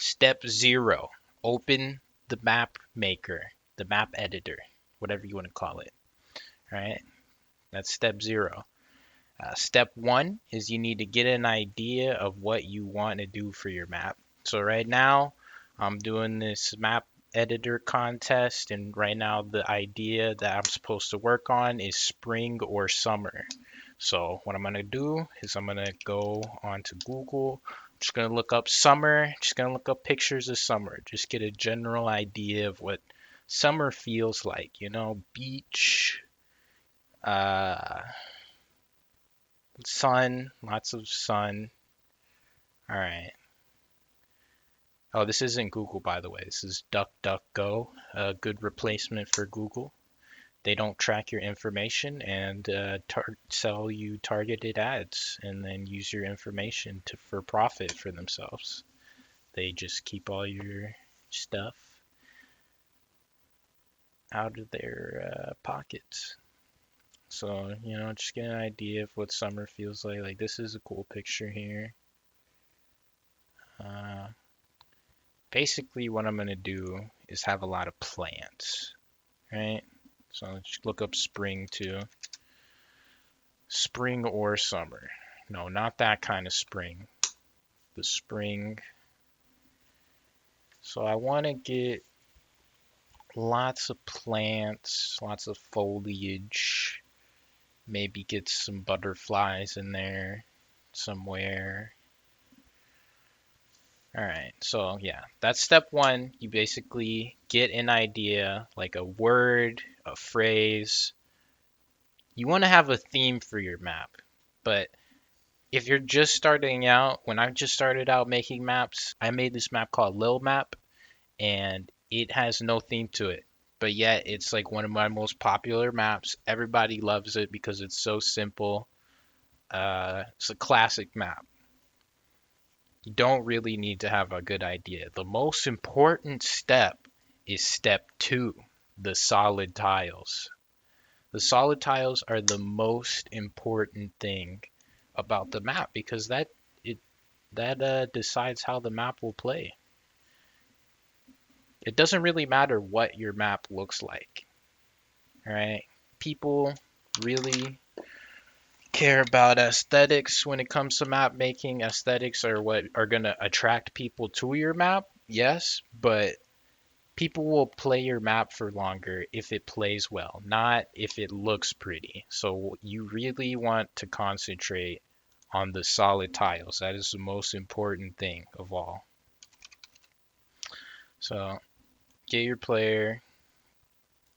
Step 0, open the map maker, the map editor, whatever you want to call it. All right, that's step 0. Step 1 is you need to get an idea of what you want to do for your map. So right now, I'm doing this map editor contest, and right now the idea that I'm supposed to work on is spring or summer. So what I'm gonna do is I'm gonna go onto Google. I'm just gonna look up summer. Just gonna look up pictures of summer. Just get a general idea of what summer feels like. You know, beach, uh, sun, lots of sun. All right. Oh, this isn't Google, by the way. This is DuckDuckGo, a good replacement for Google. They don't track your information and sell you targeted ads and then use your information for profit for themselves. They just keep all your stuff out of their pockets. So, just get an idea of what summer feels like. Like, this is a cool picture here. Uh, Basically, what I'm going to do is have a lot of plants, right? So let's look up spring too. Spring or summer. No, not that kind of spring. The spring. So I want to get lots of plants, lots of foliage. Maybe get some butterflies in there somewhere. All right, so yeah, that's step 1. You basically get an idea, like a word, a phrase. You want to have a theme for your map, but if you're just starting out, when I just started out making maps, I made this map called Lull map, and it has no theme to it. But yet, it's like one of my most popular maps. Everybody loves it because it's so simple. It's a classic map. You don't really need to have a good idea. The most important step is step 2, the solid tiles. The solid tiles are the most important thing about the map because that decides how the map will play. It doesn't really matter what your map looks like. All right? People really care about aesthetics when it comes to map making. Aesthetics are what are going to attract people to your map, yes, but people will play your map for longer if it plays well, not if it looks pretty. So you really want to concentrate on the solid tiles. That is the most important thing of all. So get your player.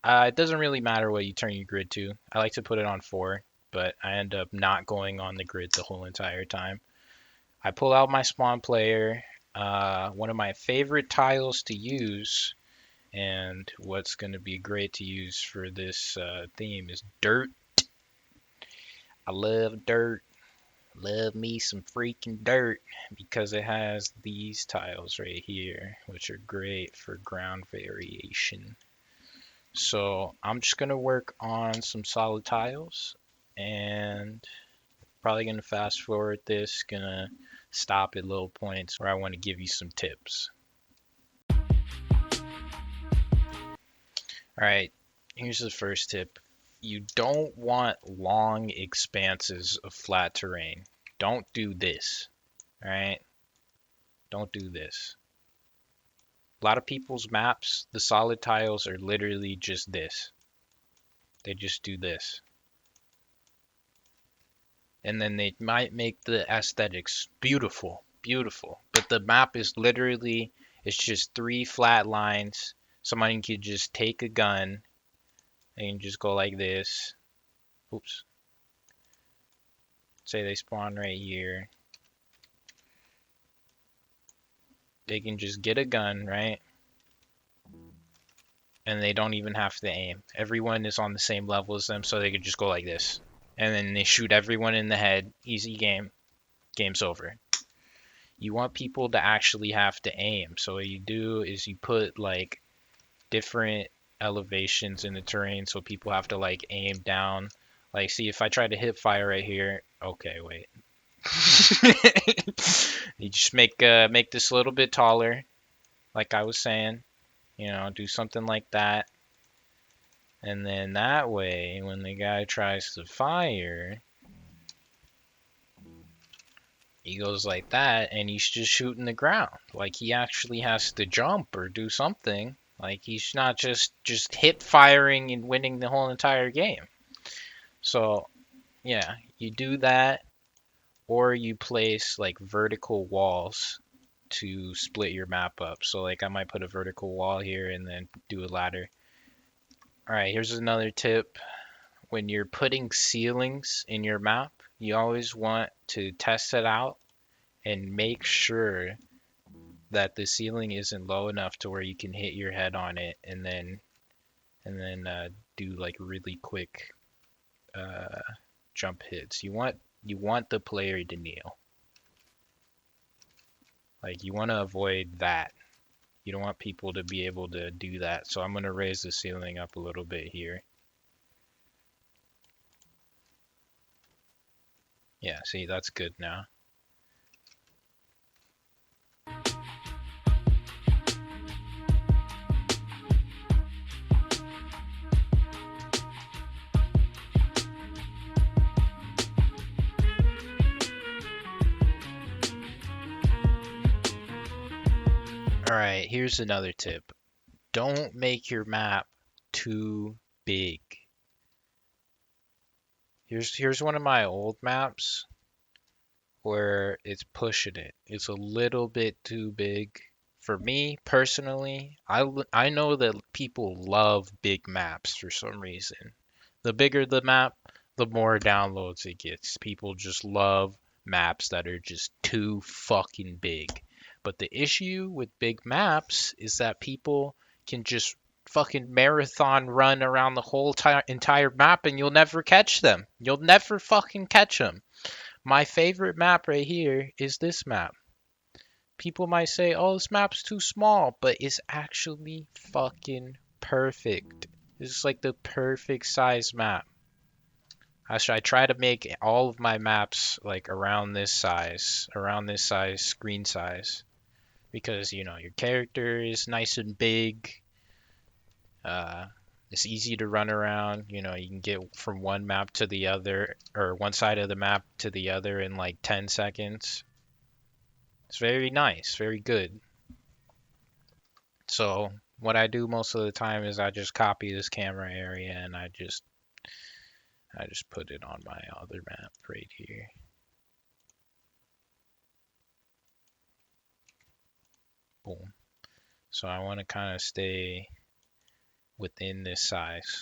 It doesn't really matter what you turn your grid to. I like to put it on 4, but I end up not going on the grid the whole entire time. I pull out my spawn player. One of my favorite tiles to use, and what's going to be great to use for this theme is dirt. I love dirt. Love me some freaking dirt because it has these tiles right here, which are great for ground variation. So I'm just going to work on some solid tiles and probably going to fast forward this, going to stop at little points where I want to give you some tips. All right, here's the first tip. You don't want long expanses of flat terrain. Don't do this, all right? Don't do this. A lot of people's maps, the solid tiles are literally just this. They just do this. And then they might make the aesthetics beautiful, beautiful. But the map is literally, it's just 3 flat lines. Somebody could just take a gun and just go like this. Oops. Say they spawn right here. They can just get a gun, right? And they don't even have to aim. Everyone is on the same level as them, so they could just go like this. And then they shoot everyone in the head. Easy game. Game's over. You want people to actually have to aim. So what you do is you put like different elevations in the terrain so people have to like aim down. Like, see, if I try to hip fire right here. Okay, wait. You just make this a little bit taller. like I was saying. Do something like that. And then that way, when the guy tries to fire, he goes like that and he's just shooting the ground. Like he actually has to jump or do something. Like he's not just hit firing and winning the whole entire game. So, yeah, you do that or you place like vertical walls to split your map up. So like I might put a vertical wall here and then do a ladder. All right, here's another tip. When you're putting ceilings in your map, you always want to test it out and make sure that the ceiling isn't low enough to where you can hit your head on it and then do like really quick uh, jump hits. You want the player to kneel. Like you want to avoid that. You don't want people to be able to do that. So I'm going to raise the ceiling up a little bit here. Yeah, see, that's good now. All right, here's another tip. Don't make your map too big. Here's one of my old maps where it's pushing it. It's a little bit too big. For me personally, I know that people love big maps for some reason. The bigger the map, the more downloads it gets. People just love maps that are just too fucking big. But the issue with big maps is that people can just fucking marathon run around the whole entire map and you'll never catch them. You'll never fucking catch them. My favorite map right here is this map. People might say, oh, this map's too small, but it's actually fucking perfect. This is like the perfect size map. I try to make all of my maps like around this size, screen size, because your character is nice and big. Uh, it's easy to run around. You can get from one map to the other, or one side of the map to the other in like 10 seconds. It's very nice, very good. So what I do most of the time is I just copy this camera area and I just put it on my other map right here. Boom. So I want to kind of stay within this size.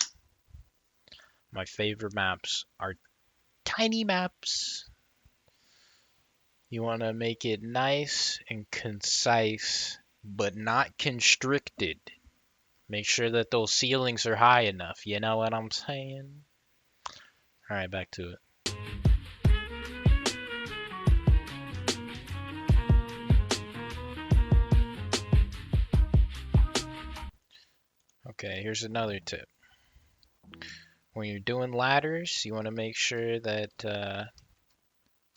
My favorite maps are tiny maps. You want to make it nice and concise, but not constricted. Make sure that those ceilings are high enough. You know what I'm saying? All right, back to it. Okay, here's another tip. When you're doing ladders, you want to make sure that the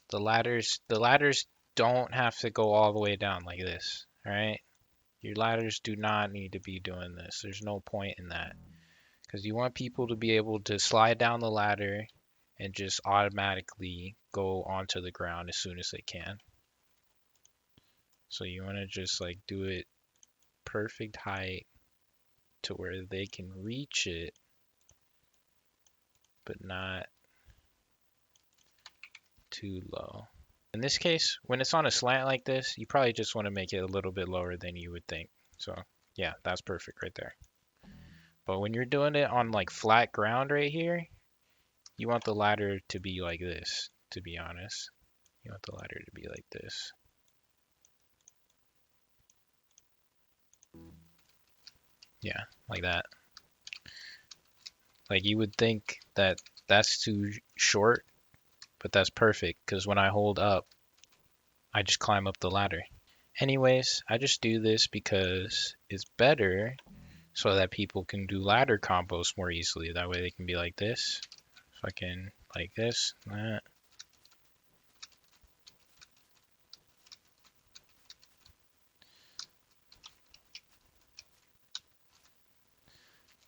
ladders don't have to go all the way down like this. All right, your ladders do not need to be doing this. There's no point in that because you want people to be able to slide down the ladder and just automatically go onto the ground as soon as they can. So you want to just like do it perfect height to where they can reach it, but not too low. In this case, when it's on a slant like this, you probably just want to make it a little bit lower than you would think. So yeah, that's perfect right there. But when you're doing it on like flat ground right here, you want the ladder to be like this, to be honest. You want the ladder to be like this. Yeah, like that. Like you would think that that's too short, but that's perfect because when I hold up, I just climb up the ladder. Anyways, I just do this because it's better so that people can do ladder combos more easily. That way they can be like this, fucking like this, that.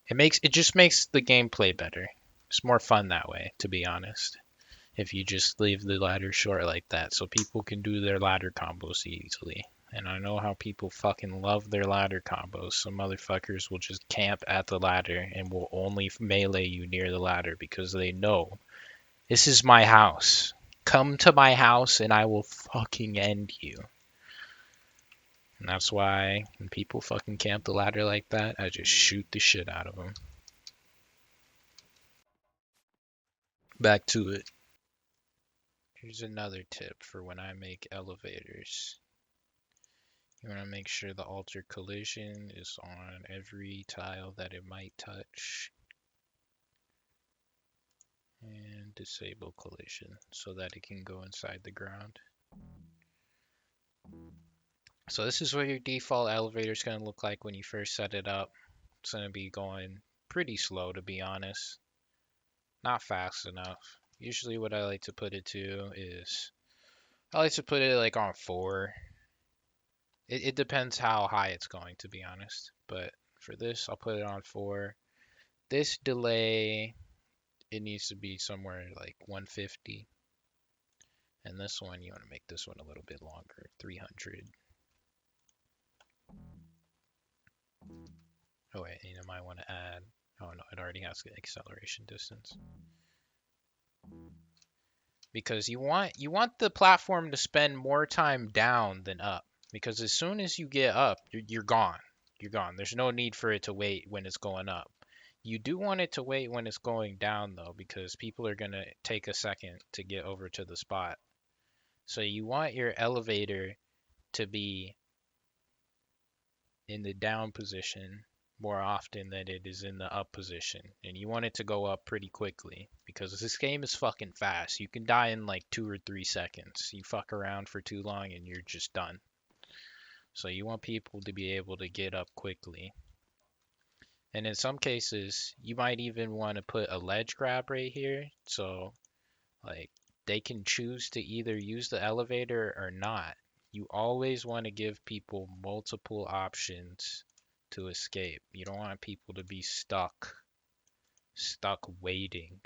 It just makes the gameplay better. It's more fun that way, to be honest. If you just leave the ladder short like that, so people can do their ladder combos easily. And I know how people fucking love their ladder combos. Some motherfuckers will just camp at the ladder and will only melee you near the ladder because they know this is my house. Come to my house and I will fucking end you. And that's why when people fucking camp the ladder like that, I just shoot the shit out of them. Back to it. Here's another tip for when I make elevators. You want to make sure the alter collision is on every tile that it might touch. And disable collision so that it can go inside the ground. So this is what your default elevator is going to look like when you first set it up. It's going to be going pretty slow, to be honest. Not fast enough. Usually what I like to put it to is, I like to put it like on 4. It depends how high it's going, to be honest. But for this, I'll put it on 4. This delay, it needs to be somewhere like 150. And this one, you want to make this one a little bit longer, 300. Oh wait, you might want to add, oh no, it already has the acceleration distance. Because you want the platform to spend more time down than up. Because as soon as you get up, you're gone. You're gone. There's no need for it to wait when it's going up. You do want it to wait when it's going down though, because people are gonna take a second to get over to the spot. So you want your elevator to be in the down position more often than it is in the up position. And you want it to go up pretty quickly because this game is fucking fast. You can die in like 2 or 3 seconds. You fuck around for too long and you're just done. So you want people to be able to get up quickly. And in some cases, you might even want to put a ledge grab right here. So like they can choose to either use the elevator or not. You always want to give people multiple options to escape. You don't want people to be stuck waiting.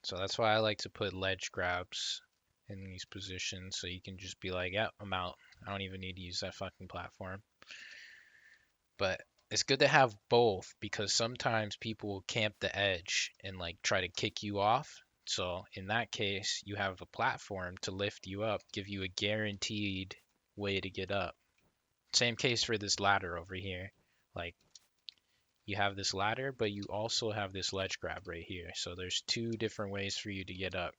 So that's why I like to put ledge grabs in these positions so you can just be like, yeah, I'm out. I don't even need to use that fucking platform. But it's good to have both because sometimes people will camp the edge and like try to kick you off. So in that case, you have a platform to lift you up, give you a guaranteed way to get up. Same case for this ladder over here. Like you have this ladder, but you also have this ledge grab right here. So there's 2 different ways for you to get up.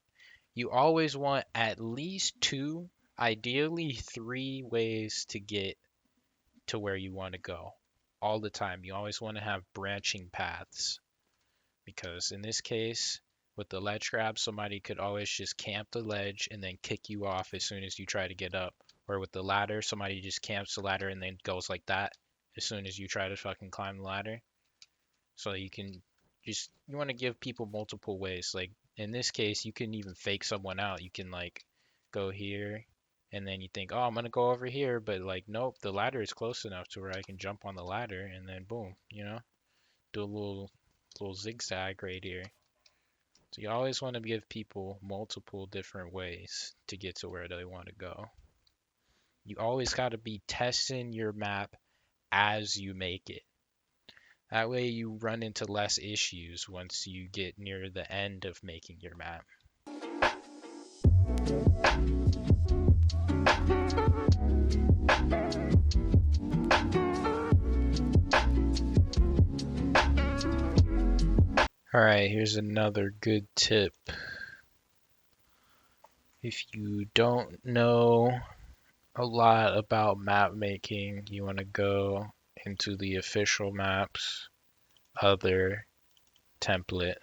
You always want at least 2, ideally 3 ways to get to where you want to go. All the time. You always want to have branching paths. Because in this case, with the ledge grab, somebody could always just camp the ledge and then kick you off as soon as you try to get up. Or with the ladder, somebody just camps the ladder and then goes like that as soon as you try to fucking climb the ladder. So you can you want to give people multiple ways. Like in this case, you can even fake someone out. You can like go here and then you think, oh, I'm gonna go over here, but like, nope, the ladder is close enough to where I can jump on the ladder and then boom, do a little zigzag right here. So you always want to give people multiple different ways to get to where they want to go. You always got to be testing your map as you make it. That way you run into less issues once you get near the end of making your map. Alright, here's another good tip. If you don't know a lot about map making, you want to go into the official maps other template.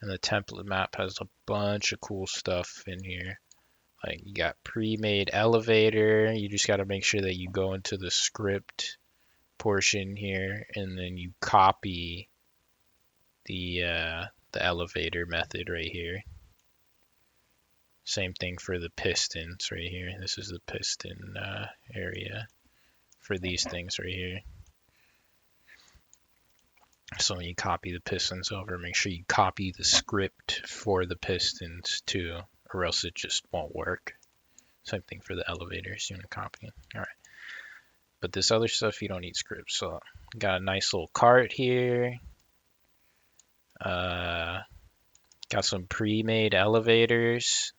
And the template map has a bunch of cool stuff in here. Like you got pre-made elevator. You just got to make sure that you go into the script portion here and then you copy the elevator method right here. Same thing for the pistons right here. This is the piston area for these things right here. So when you copy the pistons over, make sure you copy the script for the pistons too, or else it just won't work. Same thing for the elevators, you want to copy. All right. But this other stuff, you don't need scripts. So got a nice little cart here. Got some pre-made elevators.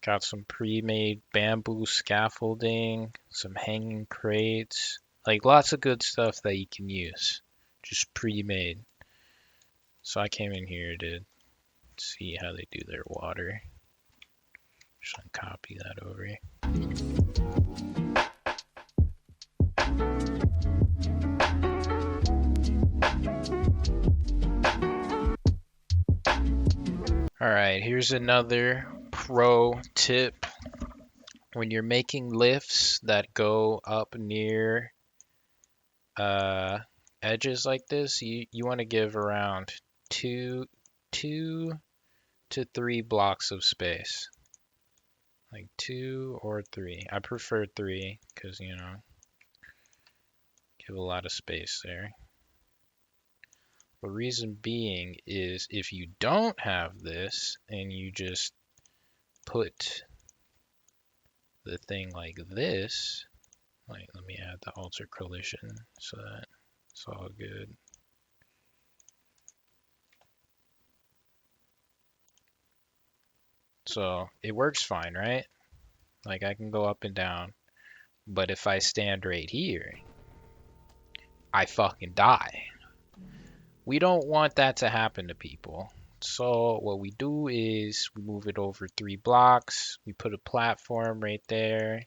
Got some pre-made bamboo scaffolding, some hanging crates, like lots of good stuff that you can use, just pre-made. So I came in here to see how they do their water. Just gonna copy that over here. All right, here's another pro tip. When you're making lifts that go up near edges like this, you want to give around two to 3 blocks of space. Like 2 or 3. I prefer 3 because, you know, give a lot of space there. The reason being is if you don't have this and you just put the thing like this, like let me add the alter collision so that it's all good. So it works fine, right? Like I can go up and down, but if I stand right here, I fucking die. We don't want that to happen to people. So what we do is we move it over 3 blocks. We put a platform right there.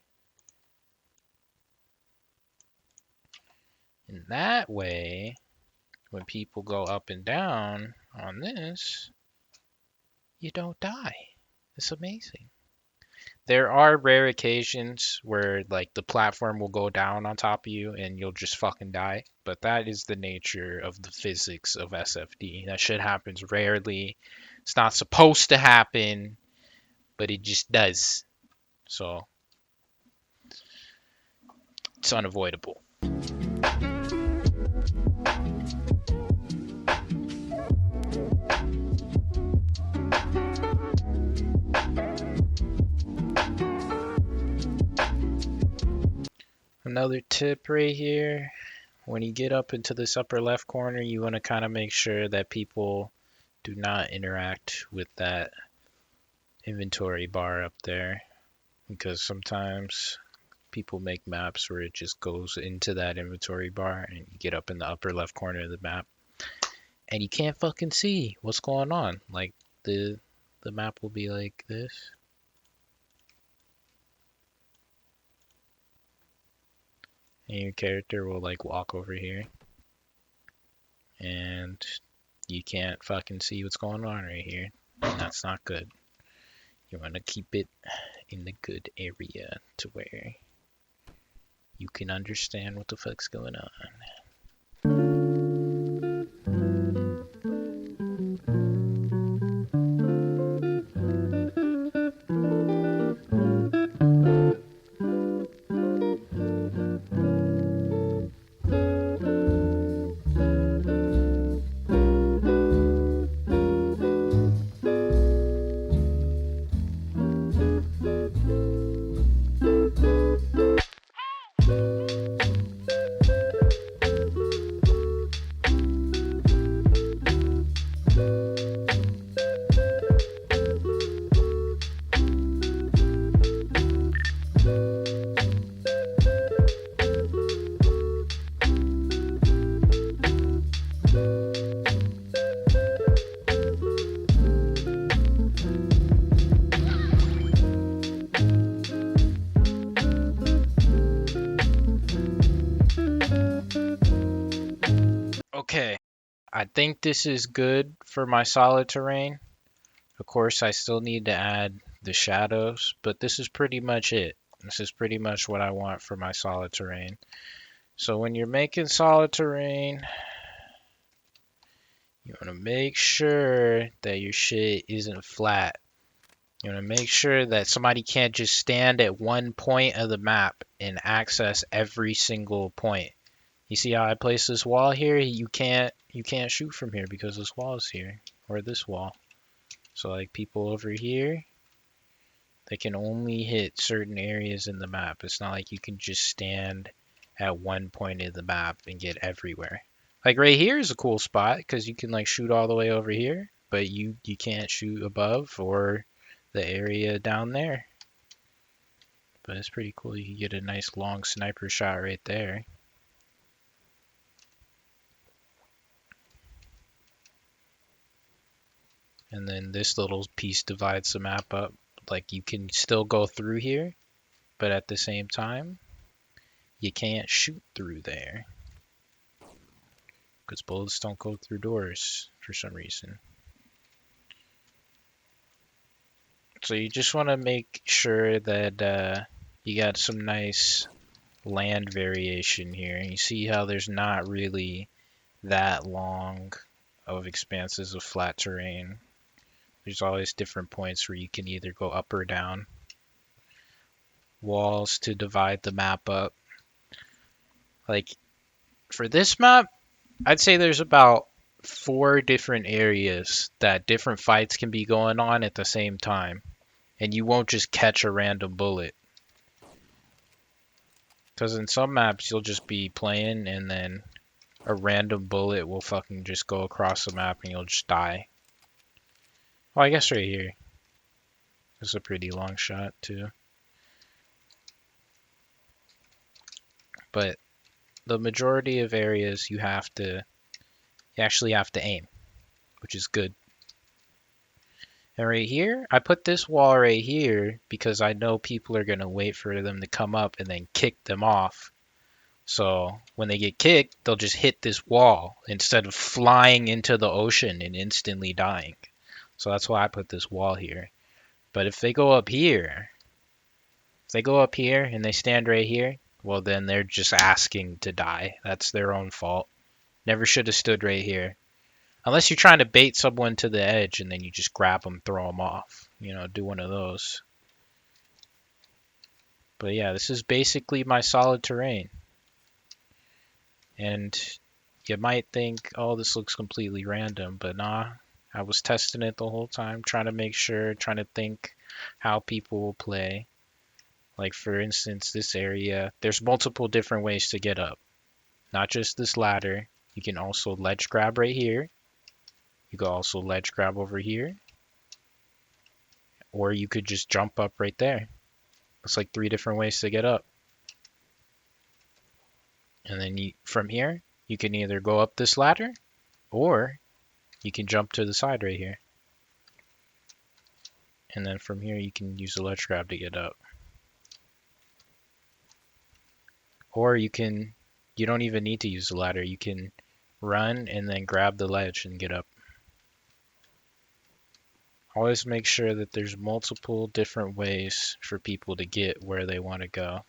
And that way, when people go up and down on this, you don't die. It's amazing. There are rare occasions where like the platform will go down on top of you and you'll just fucking die. But that is the nature of the physics of SFD. That shit happens rarely. It's not supposed to happen, but it just does. So it's unavoidable. Another tip right here, when you get up into this upper left corner, you want to kind of make sure that people do not interact with that inventory bar up there, because sometimes people make maps where it just goes into that inventory bar and you get up in the upper left corner of the map and you can't fucking see what's going on. Like the map will be like this. And your character will like walk over here and you can't fucking see what's going on right here. And that's not good. You want to keep it in the good area to where you can understand what the fuck's going on. Okay, I think this is good for my solid terrain. Of course, I still need to add the shadows, but this is pretty much it. This is pretty much what I want for my solid terrain. So when you're making solid terrain, you want to make sure that your shit isn't flat. You want to make sure that somebody can't just stand at one point of the map and access every single point. You see how I place this wall here? You can't shoot from here because this wall is here, or this wall. So like people over here, they can only hit certain areas in the map. It's not like you can just stand at one point of the map and get everywhere. Like right here is a cool spot because you can like shoot all the way over here, but you can't shoot above or the area down there. But it's pretty cool. You can get a nice long sniper shot right there. And then this little piece divides the map up. Like you can still go through here, but at the same time, you can't shoot through there because bullets don't go through doors for some reason. So you just want to make sure that you got some nice land variation here. You see how there's not really that long of expanses of flat terrain. There's always different points where you can either go up or down. Walls to divide the map up. Like for this map, I'd say there's about 4 different areas that different fights can be going on at the same time. And you won't just catch a random bullet. Because in some maps, you'll just be playing and then a random bullet will fucking just go across the map and you'll just die. Oh, I guess right here. It's a pretty long shot too. But the majority of areas you actually have to aim, which is good. And right here, I put this wall right here because I know people are going to wait for them to come up and then kick them off. So when they get kicked, they'll just hit this wall instead of flying into the ocean and instantly dying. So that's why I put this wall here. But if they go up here, and they stand right here, well then they're just asking to die. That's their own fault. Never should have stood right here. Unless you're trying to bait someone to the edge and then you just grab them, throw them off. You know, do one of those. But yeah, this is basically my solid terrain. And you might think, oh, this looks completely random, but nah. I was testing it the whole time, trying to make sure, trying to think how people will play. Like for instance, this area, there's multiple different ways to get up. Not just this ladder. You can also ledge grab right here. You could also ledge grab over here. Or you could just jump up right there. It's like 3 different ways to get up. And then from here, you can either go up this ladder or you can jump to the side right here. And then from here, you can use the ledge grab to get up. Or you don't even need to use the ladder. You can run and then grab the ledge and get up. Always make sure that there's multiple different ways for people to get where they want to go.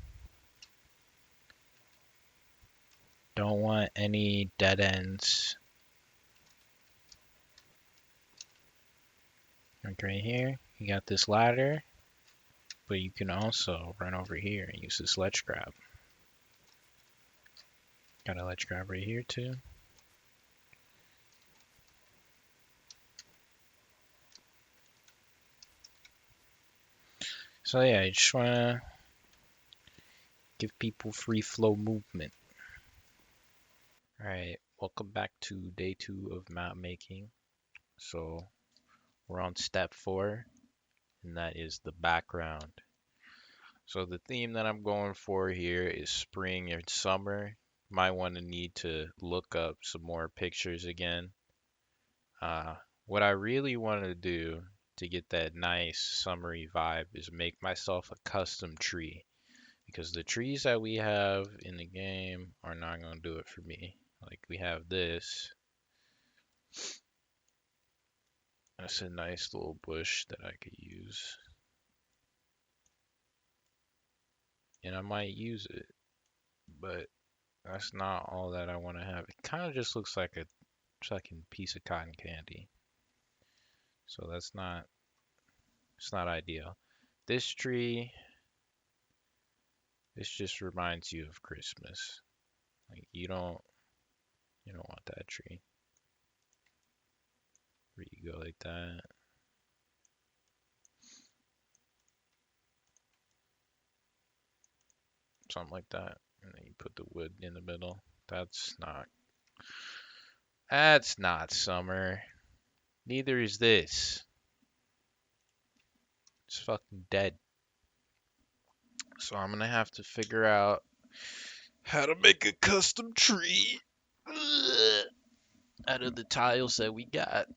Don't want any dead ends. Like right here, you got this ladder, but you can also run over here and use this ledge grab. Got a ledge grab right here too. So yeah, I just want to give people free flow movement. Alright, welcome back to day 2 of map making. So we're on step 4, and that is the background. So the theme that I'm going for here is spring and summer. Might want to need to look up some more pictures again. What I really want to do to get that nice summery vibe is make myself a custom tree. Because the trees that we have in the game are not going to do it for me. Like we have this. That's a nice little bush that I could use. And I might use it. But that's not all that I want to have. It kind of just looks like a fucking piece of cotton candy. So it's not ideal. This tree, this just reminds you of Christmas. Like you don't want that tree. Where you go like that. Something like that. And then you put the wood in the middle. That's not summer. Neither is this. It's fucking dead. So I'm gonna have to figure out how to make a custom tree out of the tiles that we got.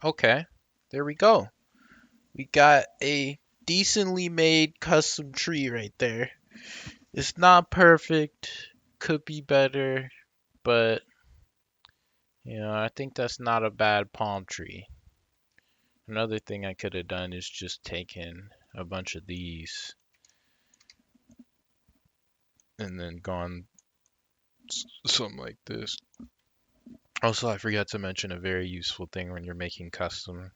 Okay, there we go. We got a decently made custom tree right there. It's not perfect, could be better, but I think that's not a bad palm tree. Another thing I could have done is just taken a bunch of these and then gone something like this. Also, I forgot to mention a very useful thing when you're making custom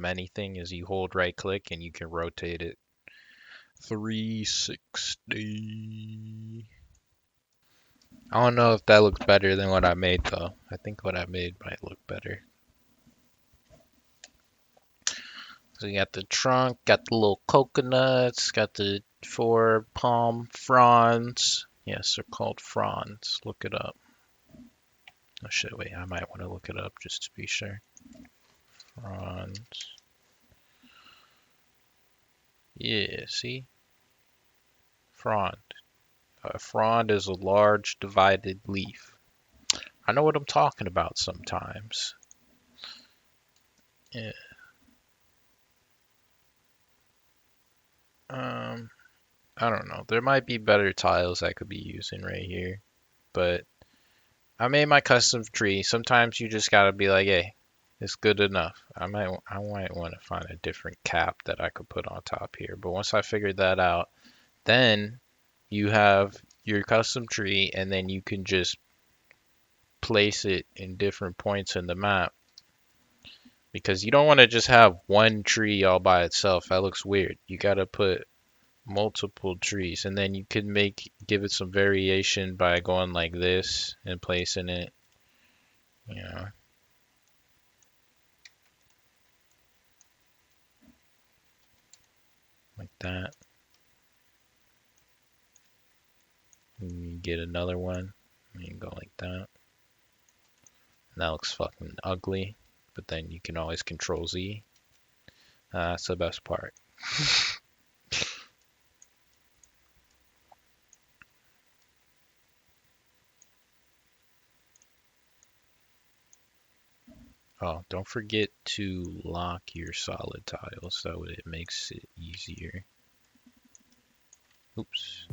anything is you hold right click and you can rotate it 360. I don't know if that looks better than what I made though. I think what I made might look better. So you got the trunk, got the little coconuts, got the 4 palm fronds. Yes, they're called fronds. Look it up. Oh shit, wait, I might want to look it up just to be sure. Fronds. Yeah, see? Frond. A frond is a large divided leaf. I know what I'm talking about sometimes. Yeah. I don't know. There might be better tiles I could be using right here, but I made my custom tree. Sometimes you just gotta be like, hey, it's good enough. I might want to find a different cap that I could put on top here. But once I figured that out, then you have your custom tree, and then you can just place it in different points in the map. Because you don't want to just have one tree all by itself. That looks weird. You gotta put multiple trees, and then you could give it some variation by going like this and placing it, you know, like that. And you get another one, and you go like that. And that looks fucking ugly, but then you can always control Z. That's the best part. Oh, don't forget to lock your solid tiles. That way it makes it easier. Oops.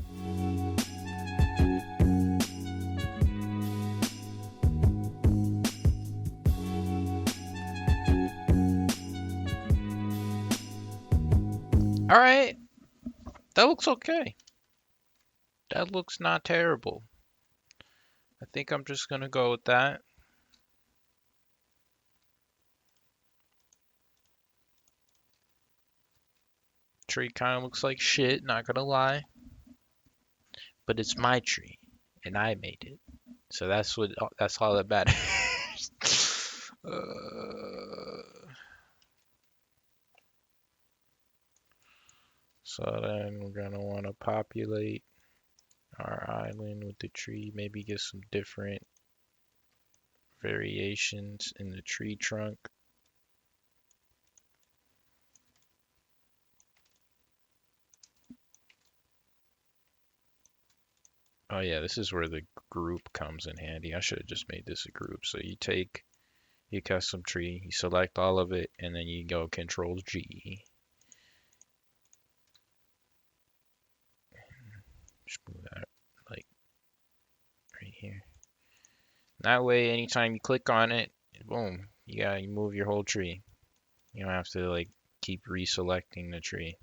All right, that looks okay. That looks not terrible. I think I'm just gonna go with that. Tree kind of looks like shit, not gonna lie. But it's my tree, and I made it. So that's all that matters. So then we're gonna want to populate our island with the tree, maybe get some different variations in the tree trunk. Oh yeah, this is where the group comes in handy. I should have just made this a group. So you take your custom tree, you select all of it, and then you go Control G. Just move that like right here. That way, anytime you click on it, boom, you move your whole tree. You don't have to like keep reselecting the tree.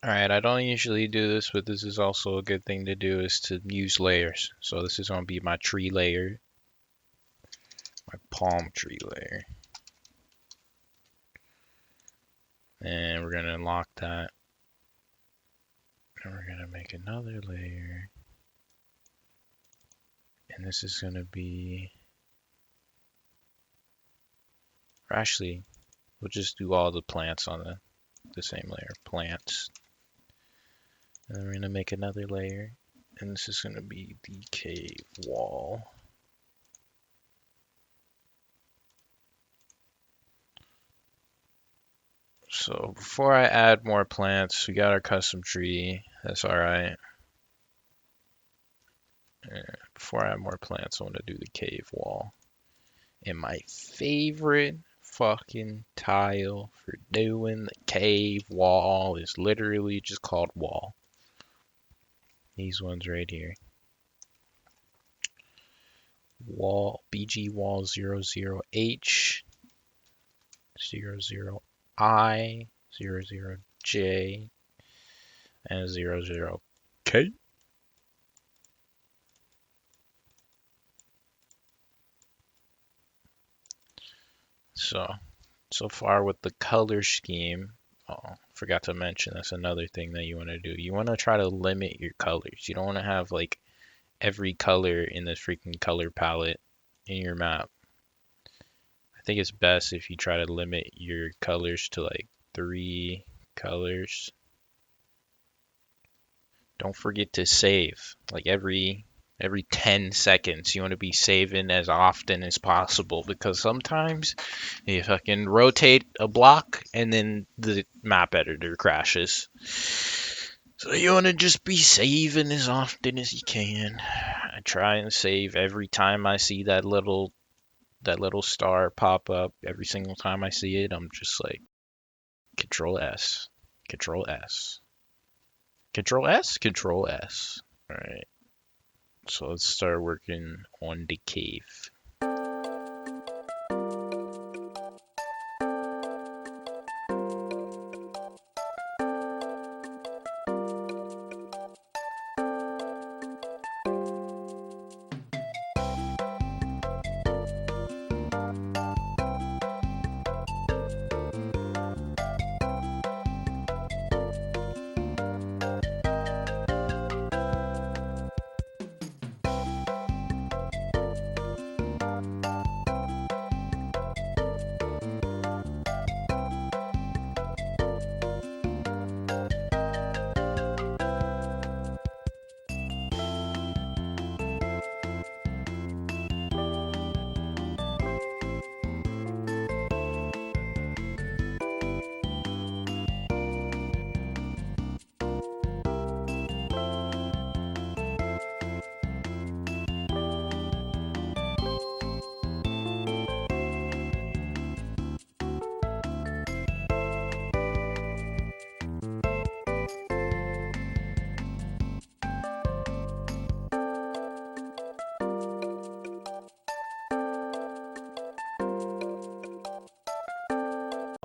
Alright, I don't usually do this, but this is also a good thing to do, is to use layers. So this is going to be my tree layer, my palm tree layer. And we're going to unlock that. And we're going to make another layer. And this is going to be... Or actually, we'll just do all the plants on the same layer. Plants. And then we're going to make another layer. And this is going to be the cave wall. So before I add more plants, we got our custom tree. That's alright. Before I add more plants, I want to do the cave wall. And my favorite fucking tile for doing the cave wall is literally just called wall. These ones right here. Wall, BG wall 00H, 00I, 00J, and 00K. So far with the color scheme, oh, forgot to mention, that's another thing that you want to do. You want to try to limit your colors. You don't want to have like every color in this freaking color palette in your map. I think it's best if you try to limit your colors to like 3 colors. Don't forget to save. Like every 10 seconds, you want to be saving as often as possible, because sometimes you fucking rotate a block and then the map editor crashes. So you want to just be saving as often as you can. I try and save every time I see that little star pop up. Every single time I see it, I'm just like, Control S, Control S, Control S, Control S. All right. So let's start working on the cave.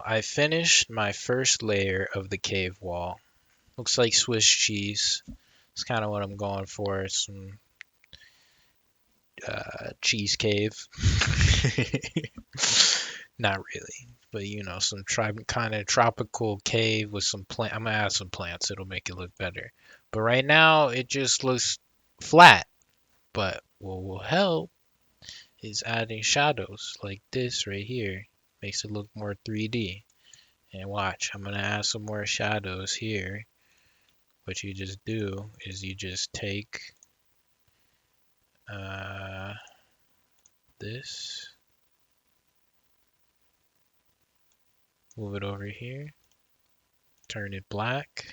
I finished my first layer of the cave wall. Looks like Swiss cheese. It's kind of what I'm going for. Some cheese cave. Not really, but you know, some kind of tropical cave with some plant. I'm gonna add some plants. It'll make it look better. But right now, it just looks flat. But what will help is adding shadows like this right here. Makes it look more 3D. And watch, I'm gonna add some more shadows here. What you just do is you just take this, move it over here, turn it black,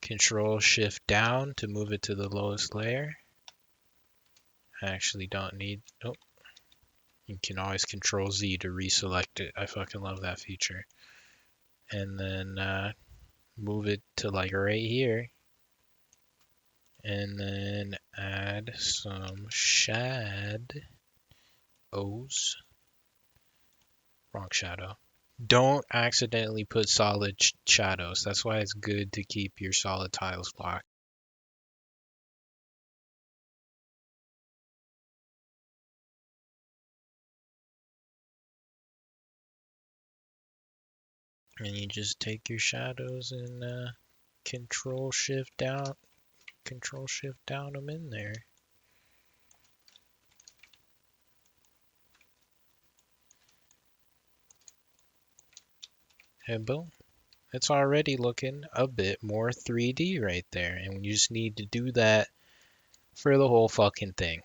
Control Shift down to move it to the lowest layer. I actually don't need, oh, you can always Control Z to reselect it. I fucking love that feature. and then move it to like right here, and then add some shadows. Wrong shadow. Don't accidentally put solid shadows. That's why it's good to keep your solid tiles locked. And you just take your shadows and control shift down them in there. And boom. It's already looking a bit more 3D right there. And you just need to do that for the whole fucking thing.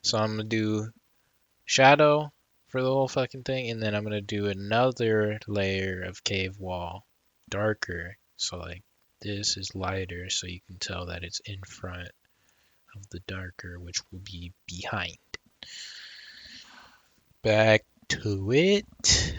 So I'm going to do shadow for the whole fucking thing. And then I'm going to do another layer of cave wall, darker. So like this is lighter so you can tell that it's in front of the darker, which will be behind. Back to it.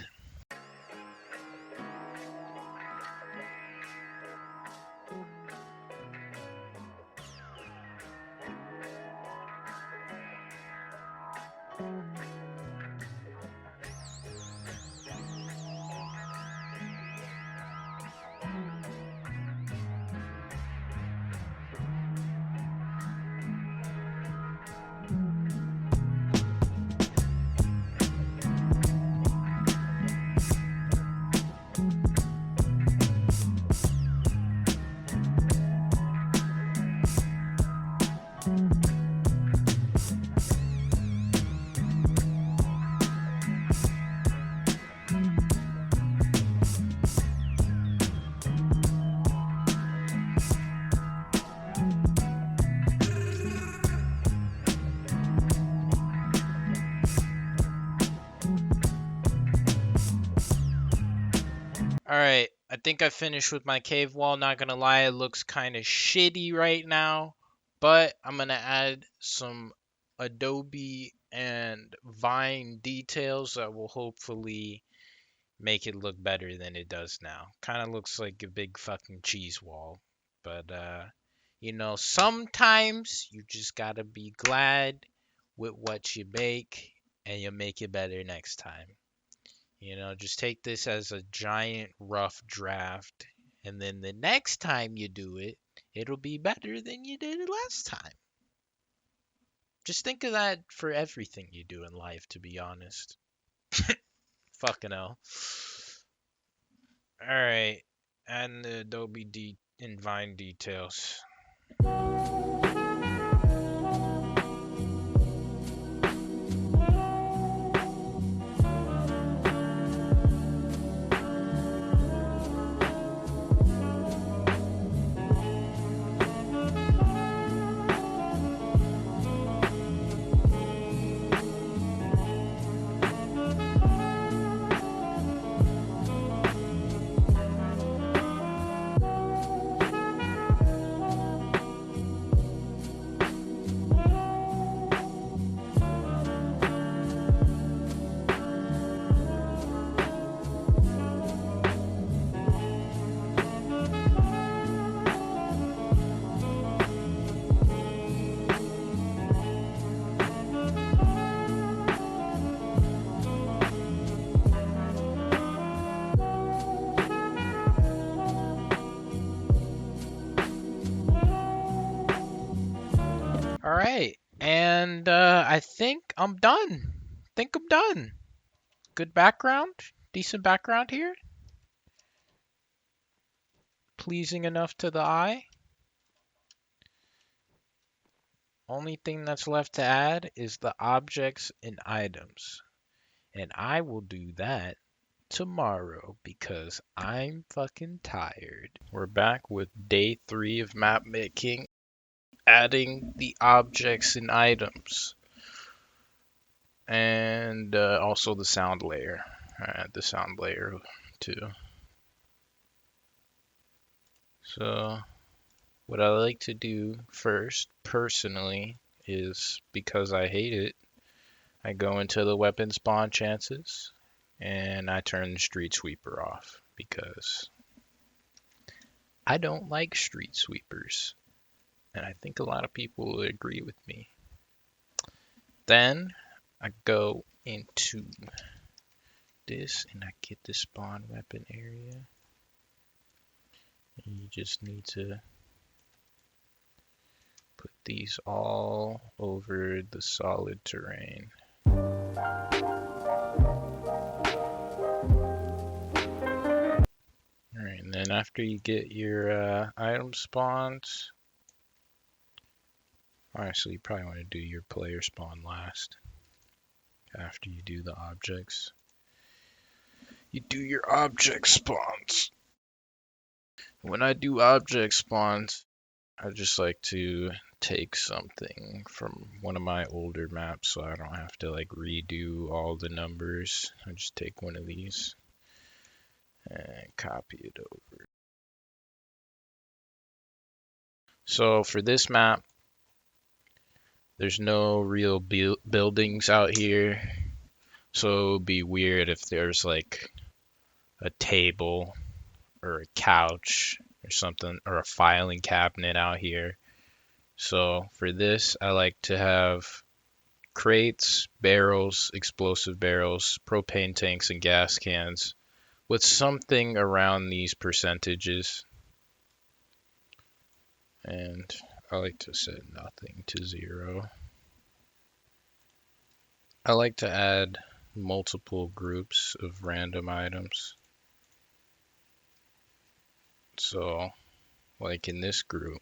Alright, I think I finished with my cave wall. Not gonna lie, it looks kind of shitty right now. But I'm gonna add some Adobe and Vine details that will hopefully make it look better than it does now. Kind of looks like a big fucking cheese wall. But, sometimes you just gotta be glad with what you make and you'll make it better next time. Just take this as a giant rough draft, and then the next time you do it, it'll be better than you did it last time. Just think of that for everything you do in life, to be honest. Fucking hell. Alright, and the Adobe and Vine details. All right, and I think I'm done. Think I'm done. Good background, decent background here. Pleasing enough to the eye. Only thing that's left to add is the objects and items. And I will do that tomorrow because I'm fucking tired. We're back with day 3 of map making, adding the objects and items. And also the sound layer. I add the sound layer too. So what I like to do first, personally, is because I hate it, I go into the weapon spawn chances, And I turn the street sweeper off because I don't like street sweepers. And I think a lot of people would agree with me. Then I go into this and I get the spawn weapon area. And you just need to put these all over the solid terrain. Alright, and then after you get your item spawns, honestly, you probably want to do your player spawn last. After you do the objects, you do your object spawns. When I do object spawns, I just like to take something from one of my older maps so I don't have to like redo all the numbers. I just take one of these and copy it over. So for this map, there's no real buildings out here. So it'd be weird if there's like a table or a couch or something, or a filing cabinet out here. So for this, I like to have crates, barrels, explosive barrels, propane tanks, and gas cans with something around these percentages. And I like to set nothing to 0. I like to add multiple groups of random items. So, like in this group,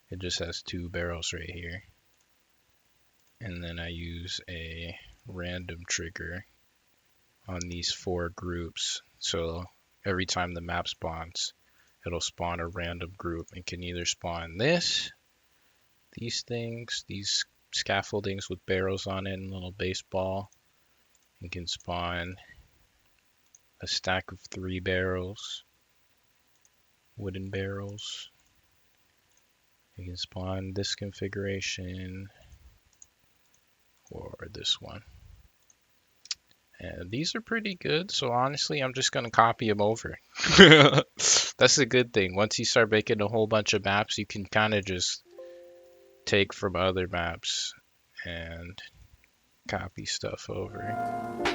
it just has 2 barrels right here. And then I use a random trigger on these 4 groups. So every time the map spawns, it'll spawn a random group and can either spawn this, these things, these scaffoldings with barrels on it and a little baseball. It can spawn a stack of 3 barrels, wooden barrels. You can spawn this configuration or this one. And these are pretty good, so honestly, I'm just going to copy them over. That's a good thing. Once you start making a whole bunch of maps, you can kind of just take from other maps and copy stuff over.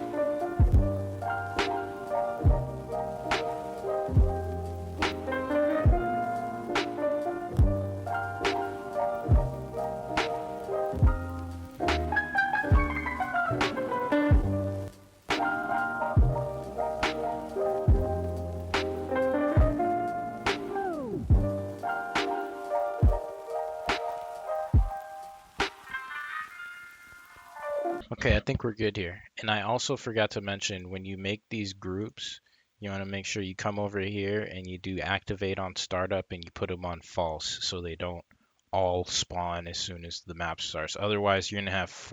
Okay, I think we're good here. And I also forgot to mention, when you make these groups, you want to make sure you come over here and you do activate on startup and you put them on false so they don't all spawn as soon as the map starts. Otherwise, you're going to have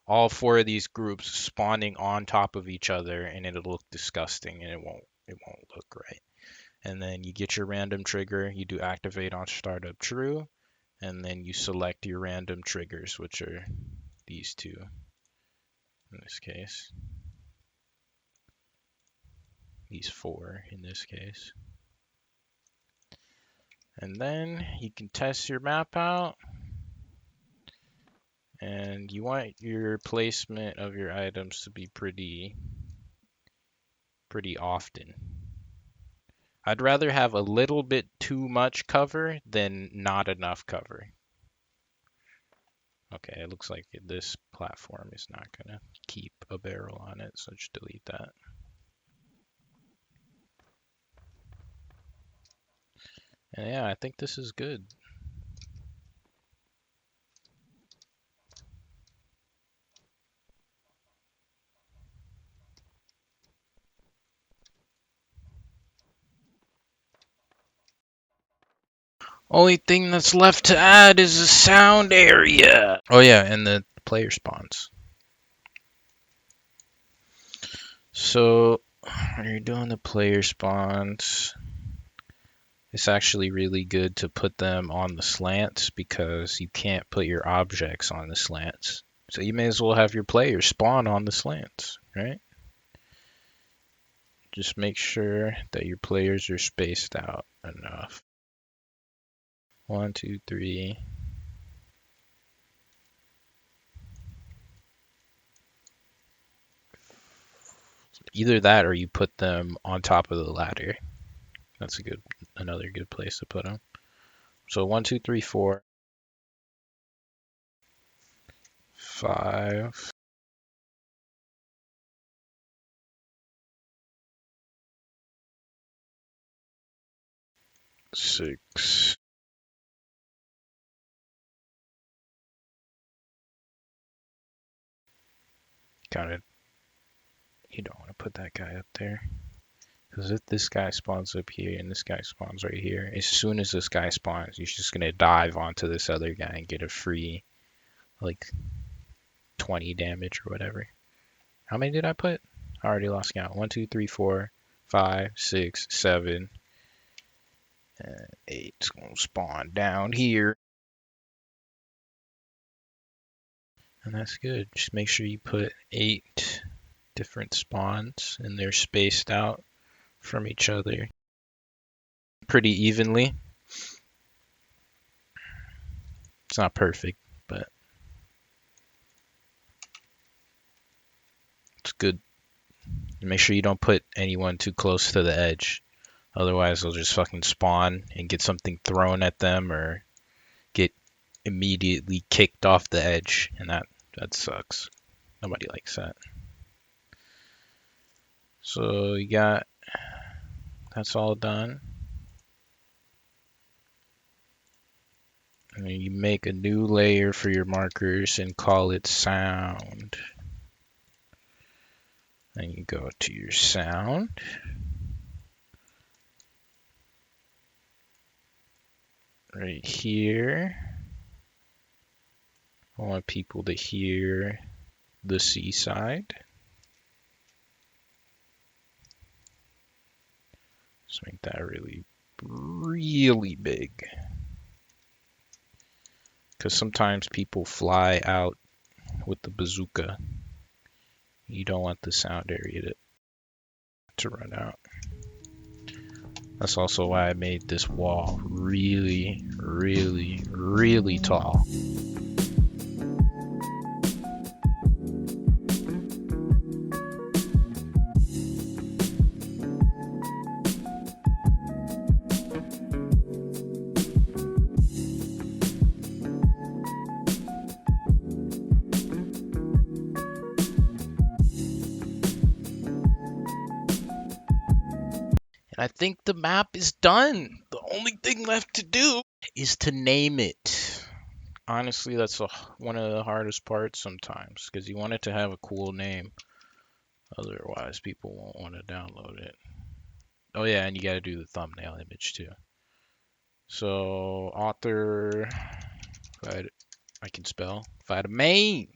all 4 of these groups spawning on top of each other and it'll look disgusting and it won't look right. And then you get your random trigger, you do activate on startup true, and then you select your random triggers, which are these 2 in this case, these 4 in this case. And then you can test your map out, and you want your placement of your items to be pretty often. I'd rather have a little bit too much cover than not enough cover. Okay, it looks like this platform is not gonna keep a barrel on it, so just delete that. And yeah, I think this is good. Only thing that's left to add is the sound area. Oh yeah, and the player spawns. So when you're doing the player spawns, it's actually really good to put them on the slants because you can't put your objects on the slants. So you may as well have your players spawn on the slants, right? Just make sure that your players are spaced out enough. 1, 2, 3. Either that or you put them on top of the ladder. That's another good place to put them. So 1, 2, 3, 4, 5, 6. Kind of, you don't want to put that guy up there. Because if this guy spawns up here and this guy spawns right here, as soon as this guy spawns, you're just going to dive onto this other guy and get a free, like, 20 damage or whatever. How many did I put? I already lost count. 1, 2, 3, 4, 5, 6, 7, and 8. It's going to spawn down here. And that's good. Just make sure you put 8 different spawns and they're spaced out from each other pretty evenly. It's not perfect, but it's good. Make sure you don't put anyone too close to the edge. Otherwise, they'll just fucking spawn and get something thrown at them or get immediately kicked off the edge, and that sucks. Nobody likes that. So that's all done. And then you make a new layer for your markers and call it sound. Then you go to your sound. Right here. I want people to hear the seaside. Let's make that really, really big. Because sometimes people fly out with the bazooka. You don't want the sound area to run out. That's also why I made this wall really, really, really tall. I think the map is done. The only thing left to do is to name it. Honestly, that's one of the hardest parts sometimes because you want it to have a cool name. Otherwise, people won't want to download it. Oh yeah, and you got to do the thumbnail image too. So author, I can spell vitamin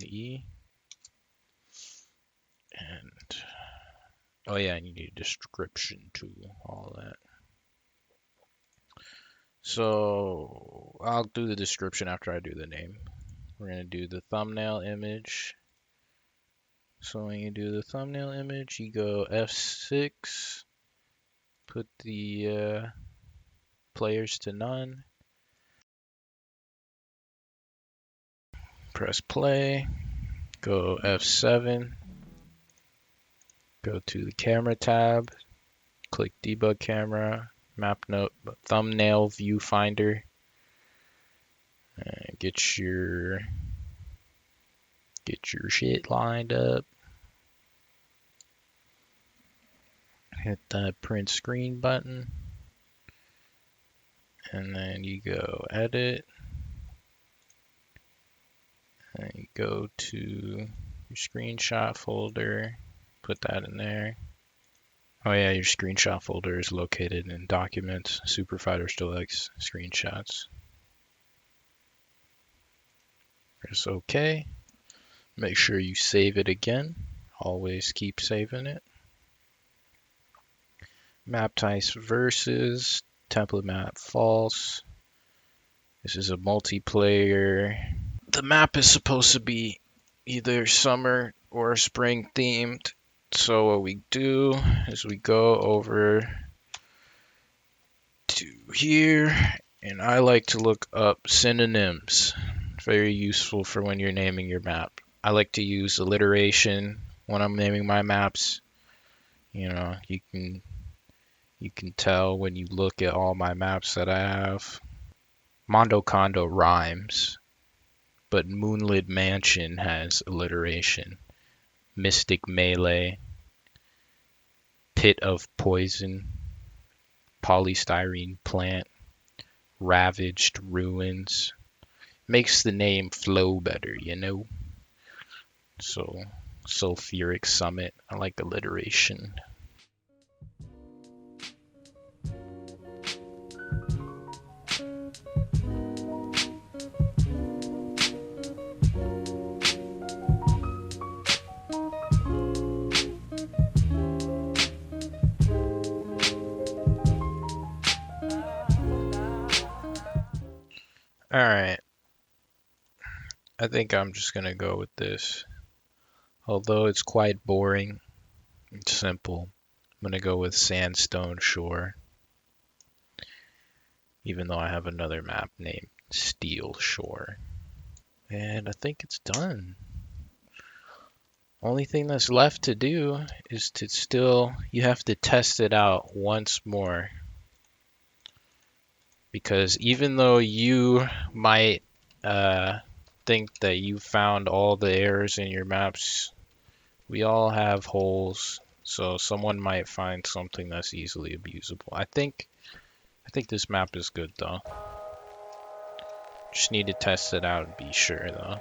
E, and oh yeah, and you need a description too, all that. So I'll do the description after I do the name. We're going to do the thumbnail image. So when you do the thumbnail image, you go F6, put the players to none, press play, go F7, go to the camera tab, click debug camera, map note, thumbnail viewfinder, and get your shit lined up. Hit that print screen button, and then you go edit, and you go to your screenshot folder, put that in there. Oh yeah, your screenshot folder is located in Documents, Superfighters Deluxe screenshots. Press OK. Make sure you save it again. Always keep saving it. Map types versus template map false. This is a multiplayer. the map is supposed to be either summer or spring themed. So what we do is we go over to here, and I like to look up synonyms. Very useful for when you're naming your map. I like to use alliteration when I'm naming my maps. You know, you can tell when you look at all my maps that I have. Mondo Condo rhymes, but Moonlit Mansion has alliteration. Mystic Melee, Pit of Poison, Polystyrene Plant, Ravaged Ruins. Makes the name flow better, you know? So, Sulfuric Summit. I like alliteration. Alright, I think I'm just gonna go with this. Although it's quite boring, it's simple. I'm gonna go with Sandstone Shore, even though I have another map named Steel Shore. And I think it's done. Only thing that's left to do is to you have to test it out once more. Because even though you might think that you found all the errors in your maps, we all have holes. So someone might find something that's easily abusable. I think this map is good though. Just need to test it out and be sure though.